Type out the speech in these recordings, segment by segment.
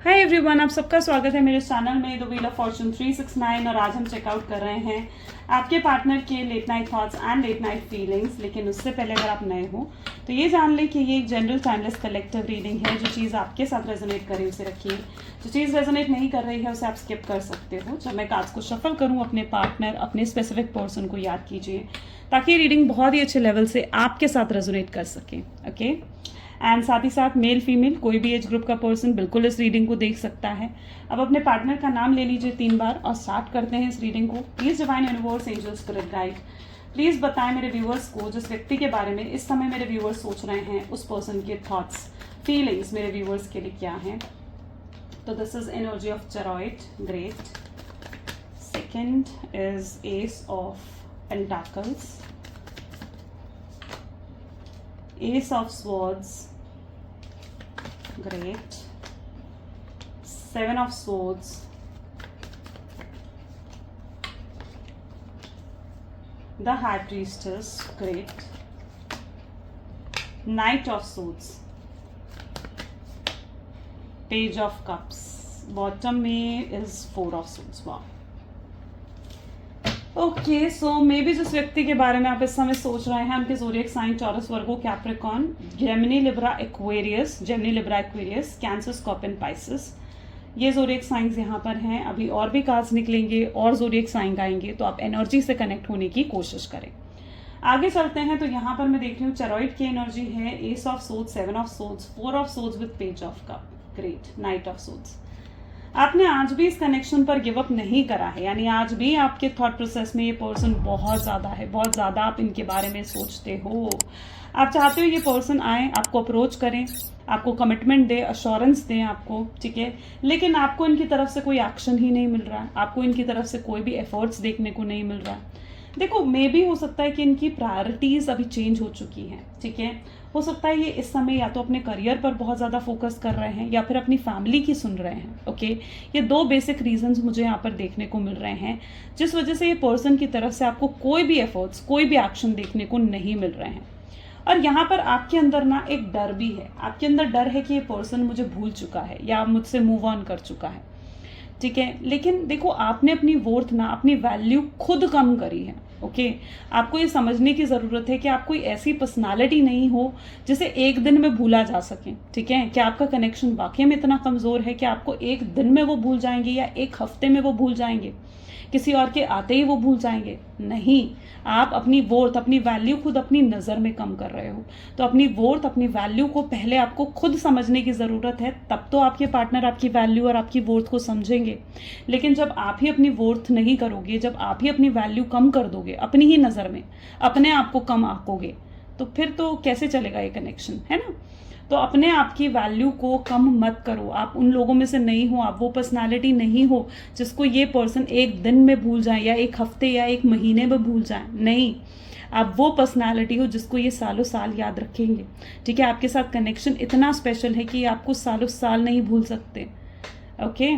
Hi everyone, आप सबका स्वागत है मेरे चैनल में द व्हील ऑफ फॉर्चून 369। और आज हम चेकआउट कर रहे हैं आपके पार्टनर के late night thoughts and late night feelings. लेकिन उससे पहले अगर आप नए हो तो ये जान लें कि ये एक जनरल टाइमलेस कलेक्टिव रीडिंग है। जो चीज़ आपके साथ रेजोनेट करे उसे रखिए, जो चीज़ रेजोनेट नहीं कर रही है उसे आप स्किप कर सकते हो। जब मैं कार्ड्स को शफल करूँ अपने पार्टनर, अपने स्पेसिफिक पर्सन को याद कीजिए ताकि ये रीडिंग बहुत ही अच्छे लेवल से आपके साथ रेजोनेट कर सके। ओके, एंड साथ ही साथ मेल फीमेल कोई भी एज ग्रुप का पर्सन बिल्कुल इस रीडिंग को देख सकता है। अब अपने पार्टनर का नाम ले लीजिए 3 बार और स्टार्ट करते हैं इस रीडिंग को। Please divine universe, angel, spirit guide, please बताएं मेरे व्यूअर्स को जिस व्यक्ति के बारे में इस समय मेरे व्यूअर्स सोच रहे हैं उस पर्सन के थॉट्स फीलिंग्स मेरे व्यूअर्स के लिए क्या हैं। तो this is energy of chariot, great. Second is ace of pentacles, Ace of Swords, great. 7 of Swords, the High Priestess, great. Knight of Swords, Page of Cups, bottom में is 4 of Swords. wow. Okay, so may be जिस व्यक्ति के बारे में आप इस समय सोच रहे हैं उनके zodiac sign Taurus, Virgo, Capricorn, Gemini, Libra, Aquarius, Gemini, Libra, Aquarius, Cancer, scorpion, Pisces, ये ज़ोडिएक साइंस यहाँ पर हैं। अभी और भी कार्ड्स निकलेंगे और ज़ोडिएक साइन आएंगे तो आप एनर्जी से कनेक्ट होने की कोशिश करें। आगे चलते हैं तो यहाँ पर मैं देख रही हूँ चेरॉइड की एनर्जी है, S of swords, 7 of swords, 4 of swords with page of cup, great. Night of swords, आपने आज भी इस कनेक्शन पर गिव अप नहीं करा है, यानी आज भी आपके थॉट प्रोसेस में ये पर्सन बहुत ज़्यादा है, बहुत ज़्यादा आप इनके बारे में सोचते हो। आप चाहते हो ये पर्सन आए, आपको अप्रोच करें, आपको कमिटमेंट दे, अश्योरेंस दें आपको, ठीक है। लेकिन आपको इनकी तरफ से कोई एक्शन ही नहीं मिल रहा है, आपको इनकी तरफ से कोई भी एफर्ट्स देखने को नहीं मिल रहा है। देखो, मे भी हो सकता है कि इनकी प्रायोरिटीज़ अभी चेंज हो चुकी हैं, ठीक है। हो सकता है ये इस समय या तो अपने करियर पर बहुत ज़्यादा फोकस कर रहे हैं या फिर अपनी फैमिली की सुन रहे हैं। ओके, ये 2 बेसिक रीजंस मुझे यहाँ पर देखने को मिल रहे हैं जिस वजह से ये पर्सन की तरफ से आपको कोई भी एफर्ट्स, कोई भी एक्शन देखने को नहीं मिल रहे हैं। और यहाँ पर आपके अंदर ना एक डर भी है, आपके अंदर डर है कि ये पर्सन मुझे भूल चुका है या मुझसे मूव ऑन कर चुका है, ठीक है। लेकिन देखो, आपने अपनी वर्थ ना, अपनी वैल्यू खुद कम करी है। ओके, आपको ये समझने की ज़रूरत है कि आप कोई ऐसी पर्सनालिटी नहीं हो जिसे एक दिन में भूला जा सके, ठीक है। क्या आपका कनेक्शन वाकई में इतना कमज़ोर है कि आपको एक दिन में वो भूल जाएंगे या एक हफ्ते में वो भूल जाएंगे, किसी और के आते ही वो भूल जाएंगे? नहीं, आप अपनी वर्थ, अपनी वैल्यू खुद अपनी नज़र में कम कर रहे हो। तो अपनी वर्थ, अपनी वैल्यू को पहले आपको खुद समझने की ज़रूरत है, तब तो आपके पार्टनर आपकी वैल्यू और आपकी वर्थ को समझेंगे। लेकिन जब आप ही अपनी वर्थ नहीं करोगे, जब आप ही अपनी वैल्यू कम कर दोगे अपनी ही नज़र में, अपने आप को कम आंकोगे, तो फिर तो कैसे चलेगा ये कनेक्शन, है ना। तो अपने आप की वैल्यू को कम मत करो। आप उन लोगों में से नहीं हो, आप वो पर्सनालिटी नहीं हो जिसको ये पर्सन एक दिन में भूल जाए या एक हफ्ते या एक महीने में भूल जाए। नहीं, आप वो पर्सनालिटी हो जिसको ये सालों साल याद रखेंगे, ठीक है। आपके साथ कनेक्शन इतना स्पेशल है कि आपको सालों साल नहीं भूल सकते। ओके,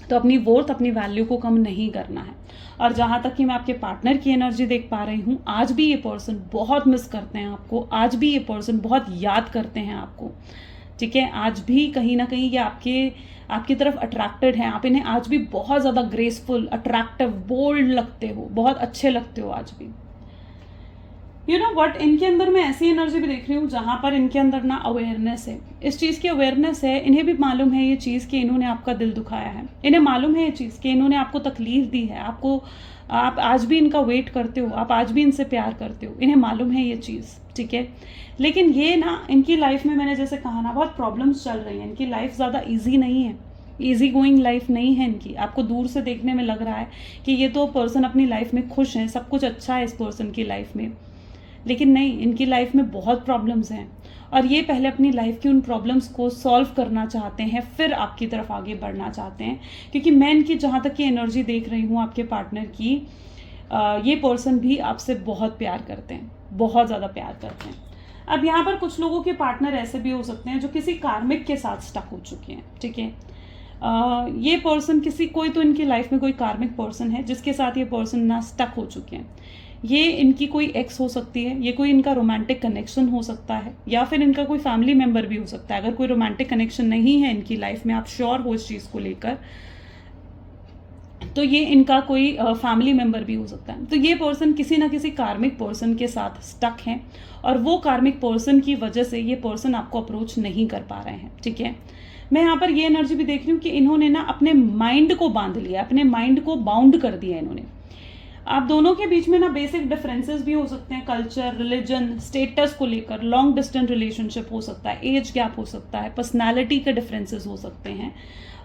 तो अपनी वर्थ, अपनी वैल्यू को कम नहीं करना है। और जहाँ तक कि मैं आपके पार्टनर की एनर्जी देख पा रही हूँ, आज भी ये पर्सन बहुत मिस करते हैं आपको, आज भी ये पर्सन बहुत याद करते हैं आपको, ठीक है। आज भी कहीं ना कहीं ये आपकी तरफ अट्रैक्टेड हैं, आप इन्हें आज भी बहुत ज़्यादा ग्रेसफुल, अट्रैक्टिव, बोल्ड लगते हो, बहुत अच्छे लगते हो आज भी। यू नो वट, इनके अंदर मैं ऐसी एनर्जी भी देख रही हूँ जहाँ पर इनके अंदर ना अवेयरनेस है, इस चीज़ की अवेयरनेस है। इन्हें भी मालूम है ये चीज़ कि इन्होंने आपका दिल दुखाया है, इन्हें मालूम है ये चीज़ कि इन्होंने आपको तकलीफ दी है, आप आज भी इनका वेट करते हो, आप आज भी इनसे प्यार करते हो, इन्हें मालूम है ये चीज़, ठीक है। लेकिन ये ना, इनकी लाइफ में मैंने जैसे कहा ना, बहुत प्रॉब्लम्स चल रही हैं, इनकी लाइफ ज़्यादा ईजी नहीं है, ईजी गोइंग लाइफ नहीं है इनकी। आपको दूर से देखने में लग रहा है कि ये तो पर्सन अपनी लाइफ में खुश है, सब कुछ अच्छा है इस पर्सन की लाइफ में, लेकिन नहीं, इनकी लाइफ में बहुत प्रॉब्लम्स हैं और ये पहले अपनी लाइफ की उन प्रॉब्लम्स को सॉल्व करना चाहते हैं, फिर आपकी तरफ आगे बढ़ना चाहते हैं। क्योंकि मैं इनकी जहाँ तक की एनर्जी देख रही हूँ आपके पार्टनर की, ये पर्सन भी आपसे बहुत प्यार करते हैं, बहुत ज़्यादा प्यार करते हैं। अब यहाँ पर कुछ लोगों के पार्टनर ऐसे भी हो सकते हैं जो किसी कार्मिक के साथ स्टक हो चुके हैं, ठीक है। ये पर्सन कोई तो इनकी लाइफ में कोई कार्मिक पर्सन है जिसके साथ ये पर्सन ना स्टक हो चुके हैं। ये इनकी कोई एक्स हो सकती है, ये कोई इनका रोमांटिक कनेक्शन हो सकता है, या फिर इनका कोई फैमिली मेंबर भी हो सकता है। अगर कोई रोमांटिक कनेक्शन नहीं है इनकी लाइफ में, आप श्योर हो इस चीज़ को लेकर, तो ये इनका कोई फैमिली मेंबर भी हो सकता है। तो ये पर्सन किसी ना किसी कार्मिक पर्सन के साथ स्टक हैं, और वो कार्मिक पर्सन की वजह से ये पर्सन आपको अप्रोच नहीं कर पा रहे हैं। ठीक है, मैं यहाँ पर ये एनर्जी भी देख रही हूँ कि इन्होंने ना अपने माइंड को बांध लिया, अपने माइंड को बाउंड कर दिया इन्होंने। आप दोनों के बीच में ना बेसिक डिफरेंसेस भी हो सकते हैं, कल्चर, रिलीजन, स्टेटस को लेकर, लॉन्ग डिस्टेंस रिलेशनशिप हो सकता है, एज गैप हो सकता है, पर्सनालिटी के डिफरेंसेस हो सकते हैं।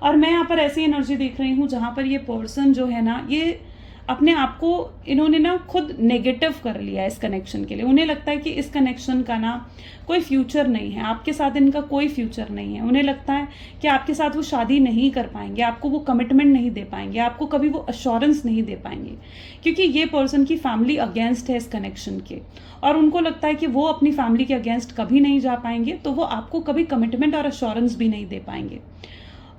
और मैं यहाँ पर ऐसी एनर्जी देख रही हूँ जहाँ पर ये पर्सन जो है ना, ये अपने आप को इन्होंने ना खुद नेगेटिव कर लिया इस कनेक्शन के लिए। उन्हें लगता है कि इस कनेक्शन का ना कोई फ्यूचर नहीं है, आपके साथ इनका कोई फ्यूचर नहीं है। उन्हें लगता है कि आपके साथ वो शादी नहीं कर पाएंगे, आपको वो कमिटमेंट नहीं दे पाएंगे, आपको कभी वो अश्योरेंस नहीं दे पाएंगे, क्योंकि ये पर्सन की फैमिली अगेंस्ट है इस कनेक्शन के, और उनको लगता है कि वो अपनी फैमिली के अगेंस्ट कभी नहीं जा पाएंगे, तो वो आपको कभी कमिटमेंट और अश्योरेंस भी नहीं दे पाएंगे।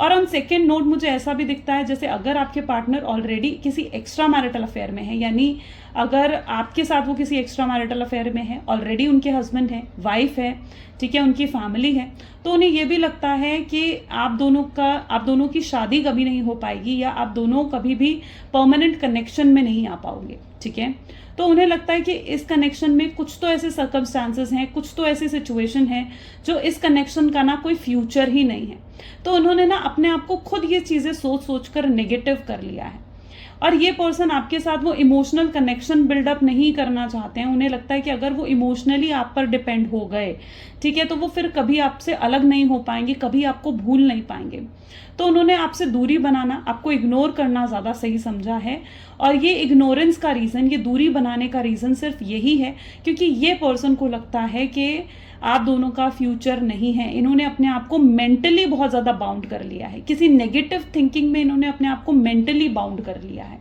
और ऑन सेकेंड नोट मुझे ऐसा भी दिखता है जैसे अगर आपके पार्टनर ऑलरेडी किसी एक्स्ट्रा मैरिटल अफेयर में है, यानी अगर आपके साथ वो किसी एक्स्ट्रा मैरिटल अफेयर में है, ऑलरेडी उनके हस्बैंड है, वाइफ है, ठीक है, उनकी फैमिली है, तो उन्हें ये भी लगता है कि आप दोनों की शादी कभी नहीं हो पाएगी, या आप दोनों कभी भी परमानेंट कनेक्शन में नहीं आ पाओगे। ठीक है, तो उन्हें लगता है कि इस कनेक्शन में कुछ तो ऐसे सर्कमस्टांसेस हैं, कुछ तो ऐसी सिचुएशन है जो इस कनेक्शन का ना कोई फ्यूचर ही नहीं है। तो उन्होंने ना अपने आप को खुद ये चीज़ें सोच सोच कर नेगेटिव कर लिया है। और ये पर्सन आपके साथ वो इमोशनल कनेक्शन बिल्डअप नहीं करना चाहते हैं। उन्हें लगता है कि अगर वो इमोशनली आप पर डिपेंड हो गए, ठीक है, तो वो फिर कभी आपसे अलग नहीं हो पाएंगे, कभी आपको भूल नहीं पाएंगे। तो उन्होंने आपसे दूरी बनाना, आपको इग्नोर करना ज़्यादा सही समझा है। और ये इग्नोरेंस का रीज़न, ये दूरी बनाने का रीज़न सिर्फ यही है क्योंकि ये पर्सन को लगता है कि आप दोनों का फ्यूचर नहीं है। इन्होंने अपने आप को मेंटली बहुत ज़्यादा बाउंड कर लिया है, किसी नेगेटिव थिंकिंग में इन्होंने अपने आप को मेंटली बाउंड कर लिया है।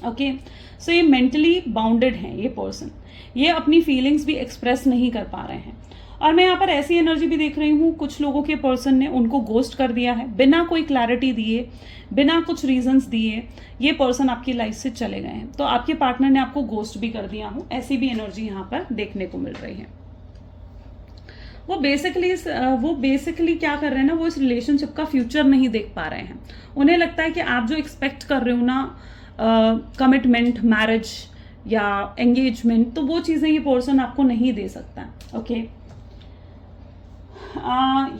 ओके, सो ये मेंटली बाउंडेड हैं ये पर्सन, ये अपनी फीलिंग्स भी एक्सप्रेस नहीं कर पा रहे हैं। और मैं यहाँ पर ऐसी एनर्जी भी देख रही हूँ, कुछ लोगों के पर्सन ने उनको गोस्ट कर दिया है, बिना कोई क्लैरिटी दिए, बिना कुछ रीजंस दिए ये पर्सन आपकी लाइफ से चले गए हैं। तो आपके पार्टनर ने आपको गोस्ट भी कर दिया हो, ऐसी भी एनर्जी यहाँ पर देखने को मिल रही है। वो बेसिकली क्या कर रहे हैं ना, वो इस रिलेशनशिप का फ्यूचर नहीं देख पा रहे हैं। उन्हें लगता है कि आप जो एक्सपेक्ट कर रहे हो ना, कमिटमेंट, मैरिज या एंगेजमेंट, तो वो चीज़ें ये पर्सन आपको नहीं दे सकता। ओके,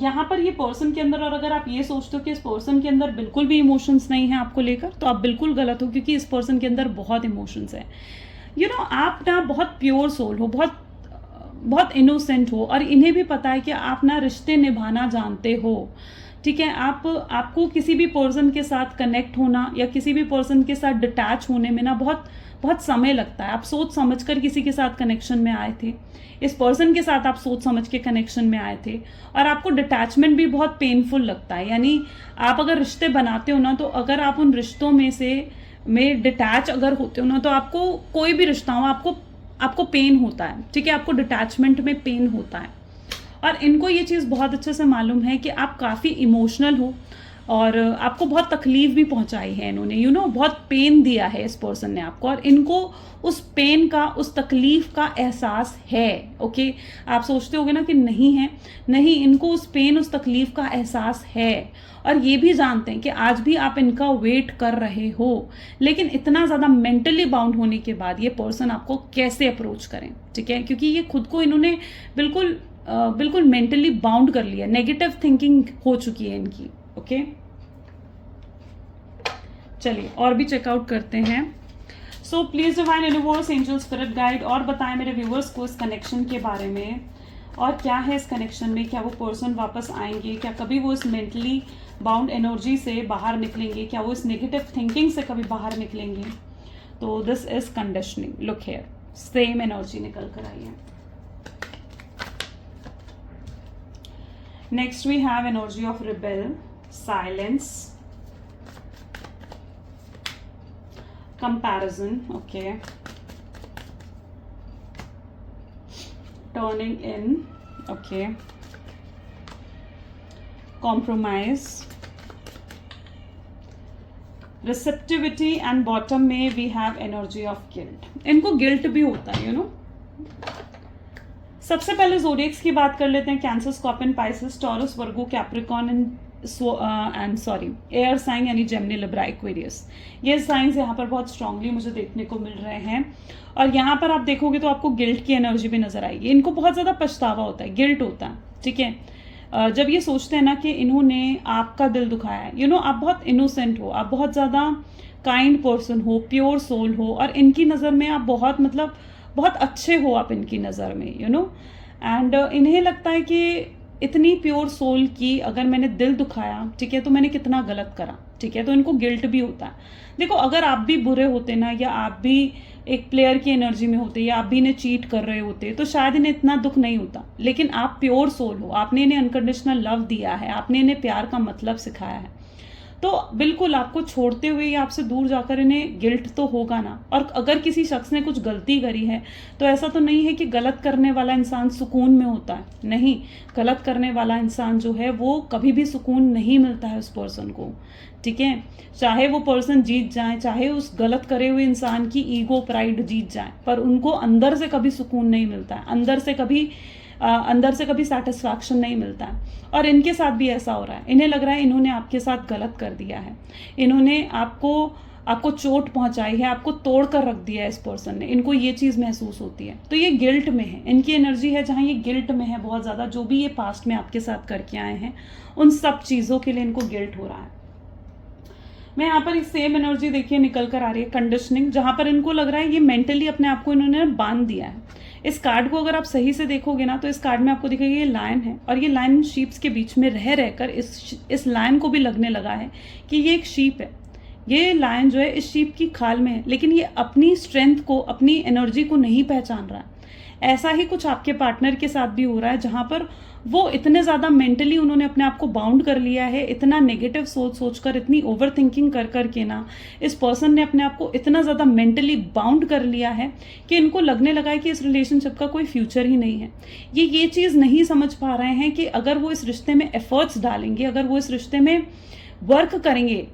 यहाँ पर ये पर्सन के अंदर, और अगर आप ये सोचते हो कि इस पर्सन के अंदर बिल्कुल भी इमोशंस नहीं है आपको लेकर, तो आप बिल्कुल गलत हो, क्योंकि इस पर्सन के अंदर बहुत इमोशंस है। आप ना बहुत प्योर सोल हो, बहुत इनोसेंट हो, और इन्हें भी पता है कि आप ना रिश्ते निभाना जानते हो। ठीक है, आपको किसी भी पर्सन के साथ कनेक्ट होना या किसी भी पर्सन के साथ डिटैच होने में ना बहुत समय लगता है। आप सोच समझकर किसी के साथ कनेक्शन में आए थे, इस पर्सन के साथ आप सोच समझ के कनेक्शन में आए थे, और आपको डिटैचमेंट भी बहुत पेनफुल लगता है। यानी आप अगर रिश्ते बनाते हो ना, तो अगर आप उन रिश्तों में डिटैच अगर होते हो ना, तो आपको कोई भी रिश्ता हो, आपको पेन होता है। ठीक है, आपको डिटैचमेंट में पेन होता है। और इनको ये चीज़ बहुत अच्छे से मालूम है कि आप काफ़ी इमोशनल हो, और आपको बहुत तकलीफ भी पहुंचाई है इन्होंने, बहुत पेन दिया है इस पर्सन ने आपको, और इनको उस पेन का, उस तकलीफ का एहसास है। ओके, आप सोचते होगे ना कि नहीं है, नहीं, इनको उस पेन, उस तकलीफ का एहसास है, और ये भी जानते हैं कि आज भी आप इनका वेट कर रहे हो। लेकिन इतना ज़्यादा मेंटली बाउंड होने के बाद ये पर्सन आपको कैसे अप्रोच करें? ठीक है, क्योंकि ये खुद को इन्होंने बिल्कुल मेंटली बाउंड कर लिया, नेगेटिव थिंकिंग हो चुकी है इनकी। ओके, चलिए और भी चेकआउट करते हैं। So please divine universe, angel, spirit guide, और बताएं मेरे व्यूवर्स को इस कनेक्शन के बारे में, और क्या है इस कनेक्शन में, क्या वो पर्सन वापस आएंगे, क्या कभी वो इस मेंटली बाउंड एनर्जी से बाहर निकलेंगे, क्या वो इस नेगेटिव थिंकिंग से कभी बाहर निकलेंगे। तो this is conditioning, look here, same energy निकल कर आई है। Next we have energy of rebel, silence, comparison, okay, turning in, okay, compromise, receptivity and bottom में we have energy of guilt. इनको गिल्ट भी होता है, यू नो। सबसे पहले ज़ोडिएक्स की बात कर लेते हैं। Cancer, scorpion, Pisces, Taurus, Virgo, Capricorn and air sign यानी जेमिनी, लिब्रा, एक्वेरियस। ये साइंस यहाँ पर बहुत स्ट्रांगली मुझे देखने को मिल रहे हैं। और यहाँ पर आप देखोगे तो आपको गिल्ट की एनर्जी भी नजर आएगी। इनको बहुत ज़्यादा पछतावा होता है, गिल्ट होता है, ठीक है। जब ये सोचते हैं ना कि इन्होंने आपका दिल दुखाया है, यू नो, आप बहुत इनोसेंट हो, आप बहुत ज़्यादा काइंड पर्सन हो, प्योर सोल हो, और इनकी नज़र में आप बहुत बहुत अच्छे हो आप इनकी नज़र में, यू नो। एंड इन्हें लगता है कि इतनी प्योर सोल की अगर मैंने दिल दुखाया, ठीक है, तो मैंने कितना गलत करा, ठीक है। तो इनको गिल्ट भी होता है। देखो, अगर आप भी बुरे होते ना, या आप भी एक प्लेयर की एनर्जी में होते, या आप भी इन्हें चीट कर रहे होते, तो शायद इन्हें इतना दुख नहीं होता। लेकिन आप प्योर सोल हो, आपने इन्हें अनकंडीशनल लव दिया है, आपने इन्हें प्यार का मतलब सिखाया है, तो बिल्कुल आपको छोड़ते हुए या आपसे दूर जाकर इन्हें गिल्ट तो होगा ना। और अगर किसी शख्स ने कुछ गलती करी है, तो ऐसा तो नहीं है कि गलत करने वाला इंसान सुकून में होता है, नहीं। गलत करने वाला इंसान जो है वो कभी भी सुकून नहीं मिलता है उस पर्सन को, ठीक है। चाहे वो पर्सन जीत जाए, चाहे उस गलत करे हुए इंसान की ईगो, प्राइड जीत जाए, पर उनको अंदर से कभी सुकून नहीं मिलता है, अंदर से कभी सेटिस्फैक्शन नहीं मिलता है। और इनके साथ भी ऐसा हो रहा है। इन्हें लग रहा है इन्होंने आपके साथ गलत कर दिया है, इन्होंने आपको चोट पहुंचाई है, आपको तोड़ कर रख दिया है इस पर्सन ने। इनको ये चीज़ महसूस होती है, तो ये गिल्ट में है। इनकी एनर्जी है जहाँ ये गिल्ट में है बहुत ज़्यादा। जो भी ये पास्ट में आपके साथ करके आए हैं, उन सब चीज़ों के लिए इनको गिल्ट हो रहा है। मैं यहाँ पर सेम एनर्जी देखिए निकल कर आ रही है, कंडीशनिंग, जहाँ पर इनको लग रहा है ये मेंटली अपने आप को इन्होंने बांध दिया है। इस कार्ड को अगर आप सही से देखोगे ना, तो इस कार्ड में आपको दिखेगा ये लायन है, और ये लायन शीप्स के बीच में रहकर इस लायन को भी लगने लगा है कि ये एक शीप है। ये लायन जो है इस शीप की खाल में है, लेकिन ये अपनी स्ट्रेंथ को, अपनी एनर्जी को नहीं पहचान रहा है। ऐसा ही कुछ आपके पार्टनर के साथ भी हो रहा है, जहां पर वो इतने ज़्यादा मेंटली उन्होंने अपने आप को बाउंड कर लिया है, इतना नेगेटिव सोचकर, इतनी ओवर थिंकिंग कर के ना, इस पर्सन ने अपने आप को इतना ज़्यादा मेंटली बाउंड कर लिया है कि इनको लगने लगा है कि इस रिलेशनशिप का कोई फ्यूचर ही नहीं है। ये चीज़ नहीं समझ पा रहे हैं कि अगर वो इस रिश्ते में एफर्ट्स डालेंगे, अगर वो इस रिश्ते में वर्क करेंगे,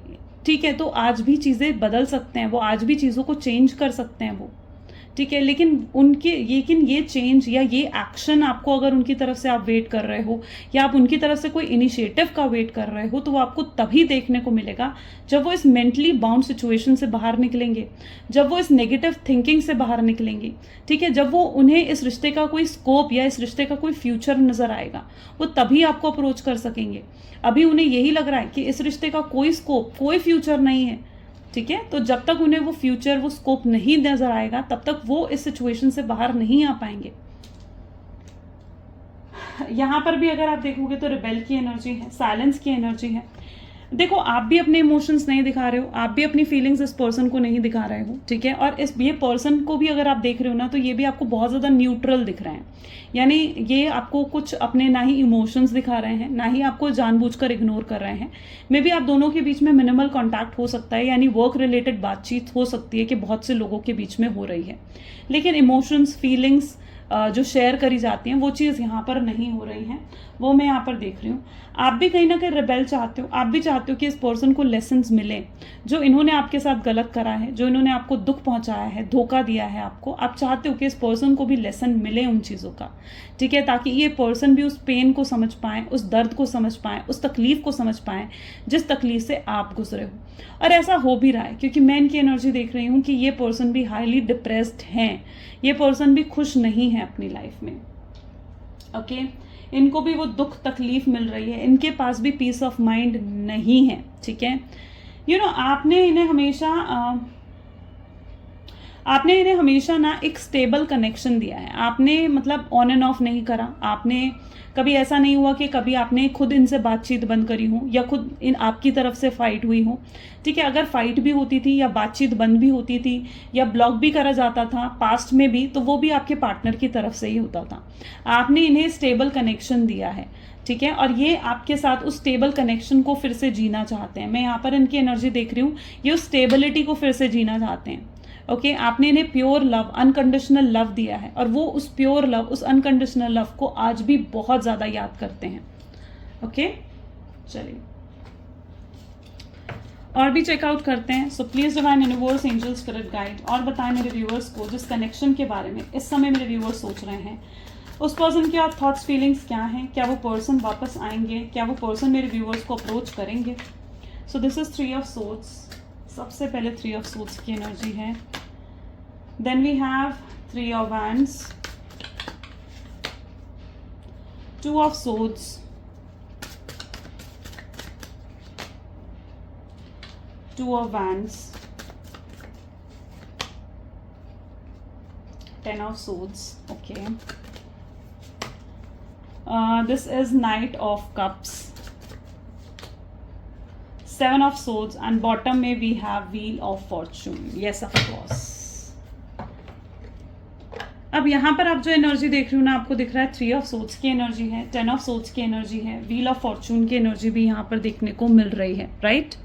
ठीक है, तो आज भी चीज़ें बदल सकते हैं, वो आज भी चीज़ों को चेंज कर सकते हैं वो, ठीक है। लेकिन ये चेंज या ये एक्शन आपको, अगर उनकी तरफ से आप वेट कर रहे हो, या आप उनकी तरफ से कोई इनिशिएटिव का वेट कर रहे हो, तो वो आपको तभी देखने को मिलेगा जब वो इस मेंटली बाउंड सिचुएशन से बाहर निकलेंगे, जब वो इस नेगेटिव थिंकिंग से बाहर निकलेंगे, ठीक है। जब वो उन्हें इस रिश्ते का कोई स्कोप या इस रिश्ते का कोई फ्यूचर नजर आएगा, वो तभी आपको अप्रोच कर सकेंगे। अभी उन्हें यही लग रहा है कि इस रिश्ते का कोई स्कोप, कोई फ्यूचर नहीं है, ठीक है। तो जब तक उन्हें वो फ्यूचर, वो स्कोप नहीं नजर आएगा, तब तक वो इस सिचुएशन से बाहर नहीं आ पाएंगे। यहां पर भी अगर आप देखोगे तो रिबेल की एनर्जी है, साइलेंस की एनर्जी है। देखो, आप भी अपने इमोशंस नहीं दिखा रहे हो, आप भी अपनी फीलिंग्स इस पर्सन को नहीं दिखा रहे हो, ठीक है। और ये पर्सन को भी अगर आप देख रहे हो ना, तो ये भी आपको बहुत ज़्यादा न्यूट्रल दिख रहे हैं, यानी ये आपको कुछ अपने ना ही इमोशंस दिखा रहे हैं, ना ही आपको जानबूझकर इग्नोर कर रहे हैं। मे बी आप दोनों के बीच में मिनिमल कॉन्टैक्ट हो सकता है, यानी वर्क रिलेटेड बातचीत हो सकती है कि बहुत से लोगों के बीच में हो रही है, लेकिन इमोशंस, फीलिंग्स जो शेयर करी जाती हैं, वो चीज़ यहाँ पर नहीं हो रही हैं, वो मैं यहाँ पर देख रही हूँ। आप भी कहीं ना कहीं रिबेल चाहते हो, आप भी चाहते हो कि इस पर्सन को लेसन्स मिले, जो इन्होंने आपके साथ गलत करा है, जो इन्होंने आपको दुख पहुंचाया है, धोखा दिया है आपको, आप चाहते हो कि इस पर्सन को भी लेसन मिले उन चीज़ों का, ठीक है, ताकि ये पर्सन भी उस पेन को समझ पाए, उस दर्द को समझ पाए, उस तकलीफ को समझ पाए जिस तकलीफ से आप गुजरे हो। और ऐसा हो भी रहा है, क्योंकि मैं इनकी एनर्जी देख रही हूँ कि ये पर्सन भी हाईली डिप्रेस्ड हैं, ये पर्सन भी खुश नहीं है अपनी लाइफ में, ओके। इनको भी वो दुख तकलीफ मिल रही है, इनके पास भी पीस ऑफ माइंड नहीं है, ठीक है। यू नो, आपने इन्हें हमेशा ना एक स्टेबल कनेक्शन दिया है। आपने मतलब ऑन एंड ऑफ नहीं करा, आपने कभी ऐसा नहीं हुआ कि कभी आपने खुद इनसे बातचीत बंद करी हो, या खुद आपकी तरफ से फाइट हुई हो, ठीक है। अगर फाइट भी होती थी, या बातचीत बंद भी होती थी, या ब्लॉक भी करा जाता था पास्ट में भी, तो वो भी आपके पार्टनर की तरफ से ही होता था। आपने इन्हें स्टेबल कनेक्शन दिया है, ठीक है, और ये आपके साथ उस स्टेबल कनेक्शन को फिर से जीना चाहते हैं। मैं यहाँ पर इनकी एनर्जी देख रही हूँ, ये उस स्टेबिलिटी को फिर से जीना चाहते हैं, ओके। आपने इन्हें प्योर लव, अनकंडीशनल लव दिया है, और वो उस प्योर लव, उस अनकंडीशनल लव को आज भी बहुत ज़्यादा याद करते हैं, ओके। चलिए, और भी चेकआउट करते हैं. So please divine universe, angel, spirit guide और बताएं मेरे व्यूअर्स को जिस कनेक्शन के बारे में इस समय मेरे व्यूअर्स सोच रहे हैं, उस पर्सन के और थॉट्स फीलिंग्स क्या हैं. क्या वो पर्सन वापस आएंगे? क्या वो पर्सन मेरे व्यूअर्स को अप्रोच करेंगे? So this is 3 of swords. सबसे पहले 3 ऑफ सोर्ड्स की एनर्जी है. Then we have 3 of wands, 2 of swords, 2 of wands, 10 of swords. Okay. This is Knight of Cups, 7 of swords, and bottom में we have Wheel of Fortune. Yes, of course. अब यहाँ पर आप जो energy देख रही हो ना, आपको दिख रहा है 3 ऑफ सोर्ड्स की एनर्जी है, 10 ऑफ सोर्ड्स की एनर्जी है, व्हील ऑफ फॉर्चून की एनर्जी भी यहाँ पर देखने को मिल रही है. राइट?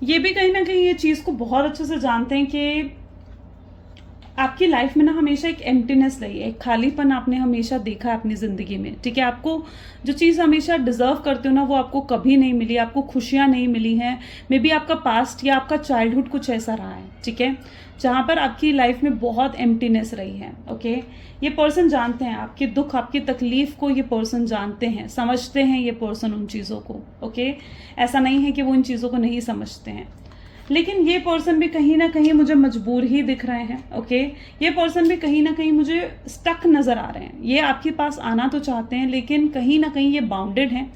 ये भी कहीं ना कहीं ये चीज़ को बहुत अच्छे से जानते हैं कि आपकी लाइफ में ना हमेशा एक एम्प्टीनेस रही है, एक खालीपन आपने हमेशा देखा है अपनी ज़िंदगी में. ठीक है? आपको जो चीज़ हमेशा डिजर्व करते हो ना, वो आपको कभी नहीं मिली, आपको खुशियाँ नहीं मिली हैं. मे बी आपका पास्ट या आपका चाइल्डहुड कुछ ऐसा रहा है. ठीक है? जहाँ पर आपकी लाइफ में बहुत एम्प्टीनेस रही है. ओके? ये पर्सन जानते हैं आपके दुख, आपकी तकलीफ को ये पर्सन जानते हैं, समझते हैं ये पर्सन उन चीज़ों को. ओके? ऐसा नहीं है कि वो इन चीज़ों को नहीं समझते हैं, लेकिन ये पर्सन भी कहीं ना कहीं मुझे मजबूर ही दिख रहे हैं. ओके? ये पर्सन भी कहीं ना कहीं मुझे स्टक नज़र आ रहे हैं. ये आपके पास आना तो चाहते हैं, लेकिन कहीं ना कहीं ये बाउंडेड हैं.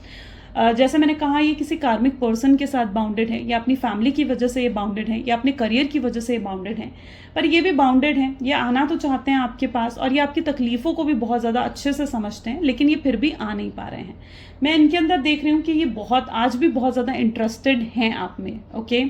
जैसे मैंने कहा, ये किसी कार्मिक पर्सन के साथ बाउंडेड है, या अपनी फैमिली की वजह से ये बाउंडेड है, या अपने करियर की वजह से ये बाउंडेड है. पर ये भी बाउंडेड हैं. ये आना तो चाहते हैं आपके पास, और ये आपकी तकलीफ़ों को भी बहुत ज़्यादा अच्छे से समझते हैं, लेकिन ये फिर भी आ नहीं पा रहे हैं. मैं इनके अंदर देख रही हूँ कि ये आज भी बहुत ज़्यादा इंटरेस्टेड हैं आप में. ओके?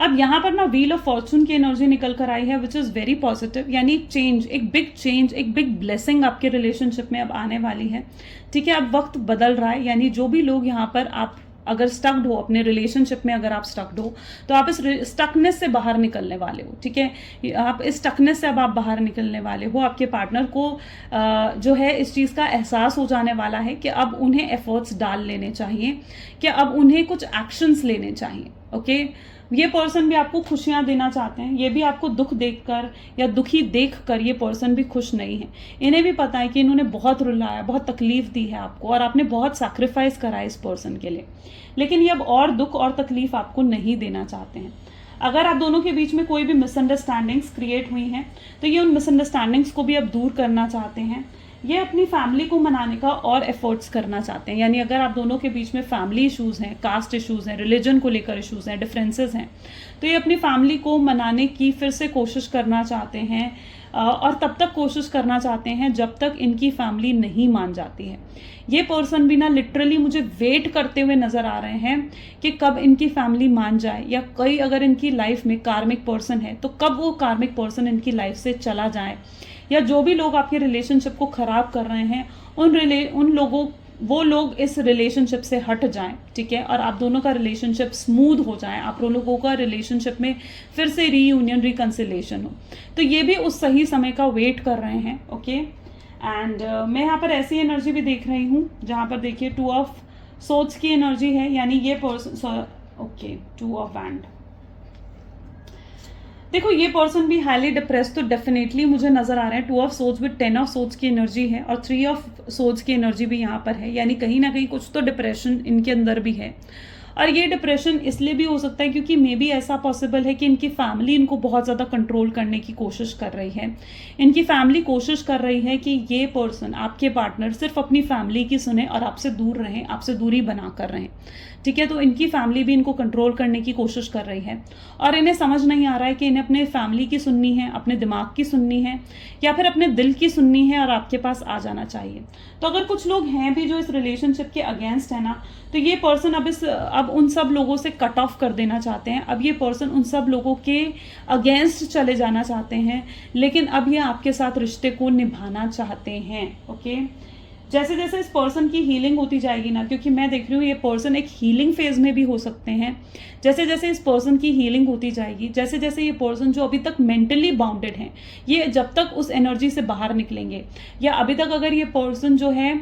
अब यहाँ पर ना व्हील ऑफ फॉर्चून की एनर्जी निकल कर आई है, विच इज़ वेरी पॉजिटिव. यानी चेंज, एक बिग ब्लेसिंग आपके रिलेशनशिप में अब आने वाली है. ठीक है? अब वक्त बदल रहा है. यानी जो भी लोग यहाँ पर आप अगर स्टक्ड हो अपने रिलेशनशिप में, अगर आप स्टक्ड हो तो आप इस स्टकनेस से बाहर निकलने वाले हो. ठीक है? आप इस स्टकनेस से अब आप बाहर निकलने वाले हो. आपके पार्टनर को जो है इस चीज़ का एहसास हो जाने वाला है कि अब उन्हें एफर्ट्स डाल लेने चाहिए, कि अब उन्हें कुछ एक्शंस लेने चाहिए. ओके? ये पर्सन भी आपको खुशियाँ देना चाहते हैं. ये भी आपको दुख देखकर या दुखी देखकर ये पर्सन भी खुश नहीं है. इन्हें भी पता है कि इन्होंने बहुत रुलाया, बहुत तकलीफ दी है आपको, और आपने बहुत सैक्रिफाइस करा है इस पर्सन के लिए. लेकिन ये अब और दुख और तकलीफ आपको नहीं देना चाहते हैं. अगर आप दोनों के बीच में कोई भी मिसअंडरस्टैंडिंग्स क्रिएट हुई हैं, तो ये उन मिसअंडरस्टैंडिंग्स को भी अब दूर करना चाहते हैं. ये अपनी फैमिली को मनाने का और एफर्ट्स करना चाहते हैं. यानी अगर आप दोनों के बीच में फैमिली इश्यूज़ हैं, कास्ट इश्यूज़ हैं, रिलीजन को लेकर इश्यूज़ हैं, डिफरेंसेस हैं, तो ये अपनी फैमिली को मनाने की फिर से कोशिश करना चाहते हैं, और तब तक कोशिश करना चाहते हैं जब तक इनकी फैमिली नहीं मान जाती है. ये पर्सन भी ना लिटरली मुझे वेट करते हुए नज़र आ रहे हैं कि कब इनकी फैमिली मान जाए, या कोई अगर इनकी लाइफ में कार्मिक पर्सन है तो कब वो कार्मिक पर्सन इनकी लाइफ से चला जाए, या जो भी लोग आपके रिलेशनशिप को ख़राब कर रहे हैं वो लोग इस रिलेशनशिप से हट जाएं. ठीक है? और आप दोनों का रिलेशनशिप स्मूथ हो जाए, आप लोगों का रिलेशनशिप में फिर से रीयूनियन, रिकन्सिलेशन हो. तो ये भी उस सही समय का वेट कर रहे हैं. ओके? एंड मैं यहाँ पर ऐसी एनर्जी भी देख रही हूँ जहाँ पर देखिए 2 ऑफ सोर्ड्स की एनर्जी है. यानी ये पर्सन, ओके, 2 ऑफ वैंड. देखो, ये पर्सन भी हाईली डिप्रेस तो डेफिनेटली मुझे नजर आ रहे हैं. 2 of swords with 10 of swords की एनर्जी है, और 3 ऑफ सोर्ड्स की एनर्जी भी यहाँ पर है. यानी कहीं ना कहीं कुछ तो डिप्रेशन इनके अंदर भी है. और ये डिप्रेशन इसलिए भी हो सकता है क्योंकि मे बी ऐसा पॉसिबल है कि इनकी फैमिली इनको बहुत ज़्यादा कंट्रोल करने की कोशिश कर रही है. इनकी फैमिली कोशिश कर रही है कि ये पर्सन, आपके पार्टनर, सिर्फ अपनी फैमिली की सुने और आपसे दूर रहें, आपसे दूरी बना कर रहें. ठीक है? तो इनकी फैमिली भी इनको कंट्रोल करने की कोशिश कर रही है, और इन्हें समझ नहीं आ रहा है कि इन्हें अपने फैमिली की सुननी है, अपने दिमाग की सुननी है, या फिर अपने दिल की सुननी है और आपके पास आ जाना चाहिए. तो अगर कुछ लोग हैं भी जो इस रिलेशनशिप के अगेंस्ट है ना, तो ये पर्सन अब उन सब लोगों से कट ऑफ कर देना चाहते हैं. अब ये पर्सन उन सब लोगों के अगेंस्ट चले जाना चाहते हैं, लेकिन अब ये आपके साथ रिश्ते को निभाना चाहते हैं. ओके? जैसे जैसे इस पर्सन की हीलिंग होती जाएगी ना, क्योंकि मैं देख रही हूँ ये पर्सन एक हीलिंग फेज में भी हो सकते हैं. जैसे जैसे इस पर्सन की हीलिंग होती जाएगी, जैसे जैसे ये पर्सन जो अभी तक मेंटली बाउंडेड हैं, ये जब तक उस एनर्जी से बाहर निकलेंगे, या अभी तक अगर ये पर्सन जो है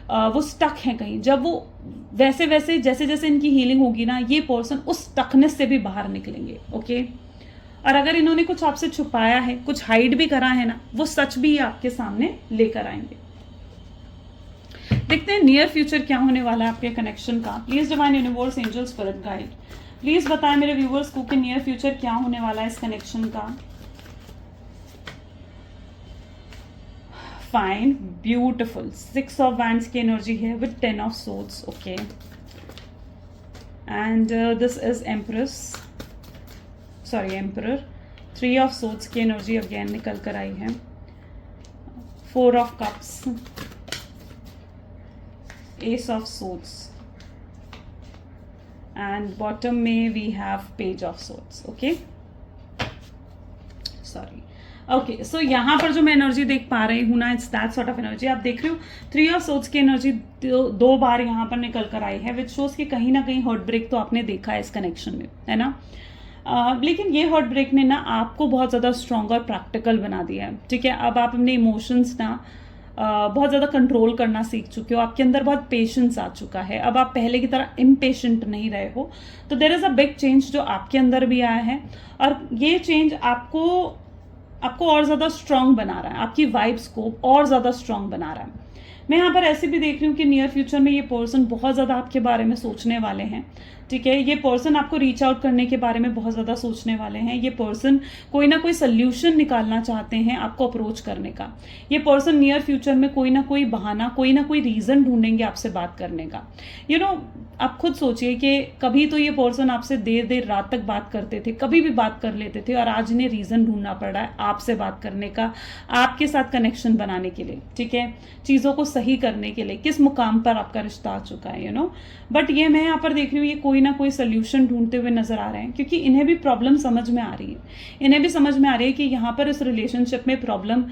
वो स्टक हैं कहीं, जब वो वैसे वैसे जैसे जैसे इनकी हीलिंग होगी ना, ये पर्सन उस स्टकनेस से भी बाहर निकलेंगे। ओके, और अगर इन्होंने कुछ आपसे छुपाया है, कुछ हाइड भी करा है ना, वो सच भी आपके सामने लेकर आएंगे। देखते हैं नियर फ्यूचर क्या होने वाला है आपके कनेक्शन का। Please divine universe, angels, spirit guide, please बताएं मेरे व्यूवर्स को कि नियर फ्यूचर क्या होने वाला है इस कनेक्शन का। फाइन, ब्यूटिफुल, 6 ऑफ वैंड्स की एनर्जी है with 10 of swords. Okay, and this is empress, sorry emperor. 3 of swords की एनर्जी अगेन निकल कर आई है। 4 of cups, ace of swords, and bottom में we have page of swords. Okay, sorry, okay, so यहाँ पर जो मैं एनर्जी देख पा रही हूँ ना, it's that sort of energy. आप देख रहे हो 3 ऑफ सोर्ड्स की एनर्जी 2 बार यहाँ पर निकल कर आई है, विच शोज कि कहीं ना कहीं हर्ट ब्रेक तो आपने देखा है इस कनेक्शन में, है ना। लेकिन ये हर्ट ब्रेक ने ना आपको बहुत ज़्यादा स्ट्रॉन्ग और प्रैक्टिकल बना दिया है। ठीक है, अब आप अपने इमोशंस ना बहुत ज़्यादा कंट्रोल करना सीख चुके हो, आपके अंदर बहुत पेशेंस आ चुका है, अब आप पहले की तरह इम्पेशेंट नहीं रहे हो। तो there is a big change जो आपके अंदर भी आया है, और ये चेंज आपको और ज़्यादा स्ट्रांग बना रहा है, आपकी वाइब्स को और ज़्यादा स्ट्रांग बना रहा है। मैं यहाँ पर ऐसे भी देख रही हूँ कि नियर फ्यूचर में ये पर्सन बहुत ज़्यादा आपके बारे में सोचने वाले हैं। ठीक है, ये पर्सन आपको रीच आउट करने के बारे में बहुत ज़्यादा सोचने वाले हैं। ये पर्सन कोई ना कोई सोल्यूशन निकालना चाहते हैं आपको अप्रोच करने का। ये पर्सन नियर फ्यूचर में कोई ना कोई बहाना, कोई ना कोई रीज़न ढूंढेंगे आपसे बात करने का। यू नो, आप खुद सोचिए कि कभी तो ये पर्सन आपसे देर देर रात तक बात करते थे, कभी भी बात कर लेते थे, और आज इन्हें रीज़न ढूंढना पड़ रहा है आपसे बात करने का, आपके साथ कनेक्शन बनाने के लिए। ठीक है, चीज़ों को सही करने के लिए, किस मुकाम पर आपका रिश्ता आ चुका है, यू नो। बट ये मैं यहाँ पर देख रही हूँ, ये कोई ना कोई सोल्यूशन ढूंढते हुए नजर आ रहे हैं, क्योंकि इन्हें भी प्रॉब्लम समझ में आ रही है। इन्हें भी समझ में आ रही है कि यहाँ पर इस रिलेशनशिप में प्रॉब्लम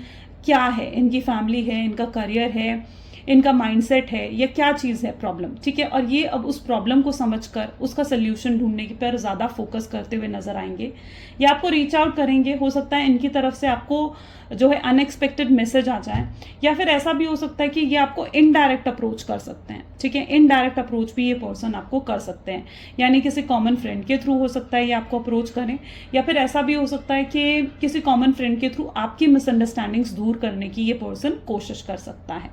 क्या है। इनकी फैमिली है, इनका करियर है, इनका माइंडसेट है, या क्या चीज़ है प्रॉब्लम। ठीक है, और ये अब उस प्रॉब्लम को समझकर उसका सोल्यूशन ढूंढने की पर ज़्यादा फोकस करते हुए नजर आएंगे, या आपको रीच आउट करेंगे। हो सकता है इनकी तरफ से आपको जो है अनएक्सपेक्टेड मैसेज आ जाए, या फिर ऐसा भी हो सकता है कि ये आपको इनडायरेक्ट अप्रोच कर सकते हैं। ठीक है, इनडायरेक्ट अप्रोच भी ये पर्सन आपको कर सकते हैं, यानी किसी कॉमन फ्रेंड के थ्रू हो सकता है ये आपको अप्रोच करें, या फिर ऐसा भी हो सकता है कि किसी कॉमन फ्रेंड के थ्रू आपकी मिसअंडरस्टैंडिंग्स दूर करने की ये पर्सन कोशिश कर सकता है।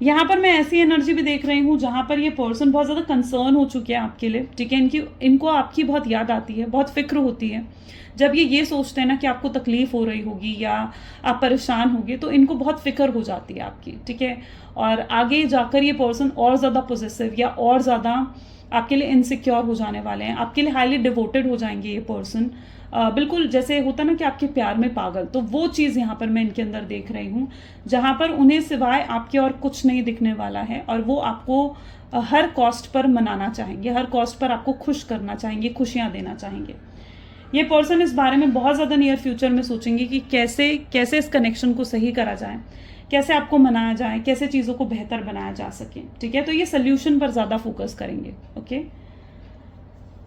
यहाँ पर मैं ऐसी एनर्जी भी देख रही हूँ जहाँ पर ये पर्सन बहुत ज़्यादा कंसर्न हो चुके हैं आपके लिए। ठीक है, इनको आपकी बहुत याद आती है, बहुत फिक्र होती है। जब ये सोचते हैं ना कि आपको तकलीफ हो रही होगी या आप परेशान होगे, तो इनको बहुत फिक्र हो जाती है आपकी। ठीक है, और आगे जाकर ये पर्सन और ज़्यादा पॉजिटिव या और ज़्यादा आपके लिए इनसिक्योर हो जाने वाले हैं, आपके लिए हाईली डिवोटेड हो जाएंगे ये पर्सन। बिल्कुल जैसे होता ना कि आपके प्यार में पागल, तो वो चीज़ यहाँ पर मैं इनके अंदर देख रही हूँ, जहाँ पर उन्हें सिवाय आपके और कुछ नहीं दिखने वाला है, और वो आपको हर कॉस्ट पर मनाना चाहेंगे, हर कॉस्ट पर आपको खुश करना चाहेंगे, खुशियाँ देना चाहेंगे। ये पर्सन इस बारे में बहुत ज़्यादा नियर फ्यूचर में सोचेंगे कि कैसे इस कनेक्शन को सही करा जाए, कैसे आपको मनाया जाए, कैसे चीज़ों को बेहतर बनाया जा सके। ठीक है, तो ये सोल्यूशन पर ज़्यादा फोकस करेंगे। ओके,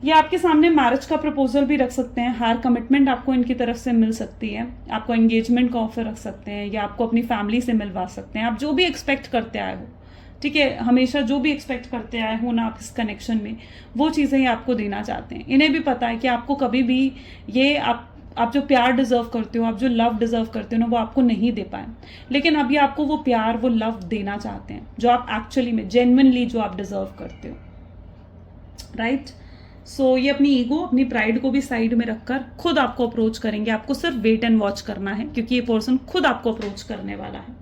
ये आपके सामने मैरिज का प्रपोजल भी रख सकते हैं, हायर कमिटमेंट आपको इनकी तरफ से मिल सकती है, आपको एंगेजमेंट का ऑफर रख सकते हैं, या आपको अपनी फैमिली से मिलवा सकते हैं। आप जो भी एक्सपेक्ट करते आए हो, ठीक है, हमेशा जो भी एक्सपेक्ट करते आए हो ना आप इस कनेक्शन में, वो चीज़ें ही आपको देना चाहते हैं। इन्हें भी पता है कि आपको कभी भी ये आप जो प्यार डिजर्व करते हो, आप जो लव डिजर्व करते हो ना, वो आपको नहीं दे पाए, लेकिन अभी आपको वो प्यार, वो लव देना चाहते हैं जो आप एक्चुअली में जेन्युइनली जो आप डिजर्व करते हो। राइट, सो ये अपनी ईगो, अपनी प्राइड को भी साइड में रखकर खुद आपको अप्रोच करेंगे। आपको सिर्फ वेट एंड वॉच करना है, क्योंकि ये पर्सन खुद आपको अप्रोच करने वाला है।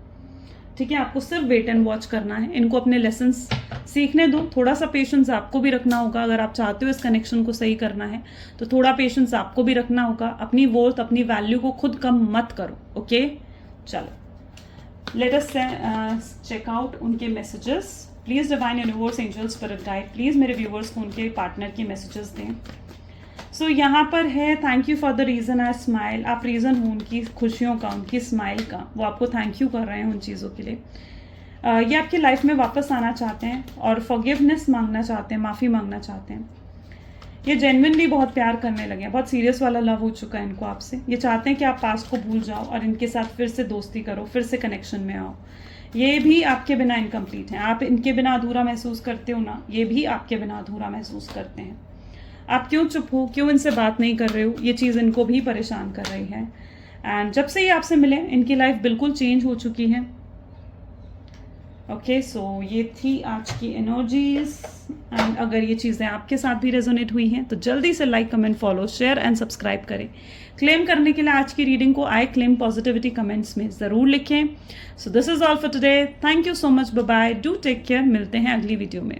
ठीक है, आपको सिर्फ वेट एंड वॉच करना है, इनको अपने लेसन्स सीखने दो। थोड़ा सा पेशेंस आपको भी रखना होगा, अगर आप चाहते हो इस कनेक्शन को सही करना है तो थोड़ा पेशेंस आपको भी रखना होगा। अपनी वर्थ, अपनी वैल्यू को खुद कम मत करो। ओके, चलो लेट अस चेक आउट उनके messages. Please divine universe, angel, spirit guide, please मेरे व्यूवर्स को उनके पार्टनर की मैसेजेस दें। सो यहाँ पर है, thank you for the reason I smile. आप रीज़न हो उनकी खुशियों का, उनकी स्माइल का, वो आपको थैंक यू कर रहे हैं उन चीज़ों के लिए। ये आपकी लाइफ में वापस आना चाहते हैं और फॉरगिवनेस मांगना चाहते हैं, माफ़ी मांगना चाहते हैं। ये जेन्युइनली बहुत प्यार करने लगे हैं, बहुत सीरियस वाला लव हो चुका है इनको आपसे। ये चाहते हैं कि आप पास्ट को भूल जाओ और इनके साथ फिर से दोस्ती करो, फिर से कनेक्शन में आओ। ये भी आपके बिना इनकम्प्लीट हैं, आप इनके बिना अधूरा महसूस करते हो ना, ये भी आपके बिना अधूरा महसूस करते हैं। आप क्यों चुप हो, क्यों इनसे बात नहीं कर रहे हो, ये चीज़ इनको भी परेशान कर रही है। एंड जब से ये आपसे मिले इनकी लाइफ बिल्कुल चेंज हो चुकी है। ओके, सो ये थी आज की एनर्जीज। एंड अगर ये चीज़ें आपके साथ भी रेजोनेट हुई हैं तो जल्दी से like, comment, follow, share and subscribe करें। क्लेम करने के लिए आज की रीडिंग को आई क्लेम पॉजिटिविटी कमेंट्स में ज़रूर लिखें। So this is all for today. Thank you so much, bye bye, do take care. मिलते हैं अगली वीडियो में।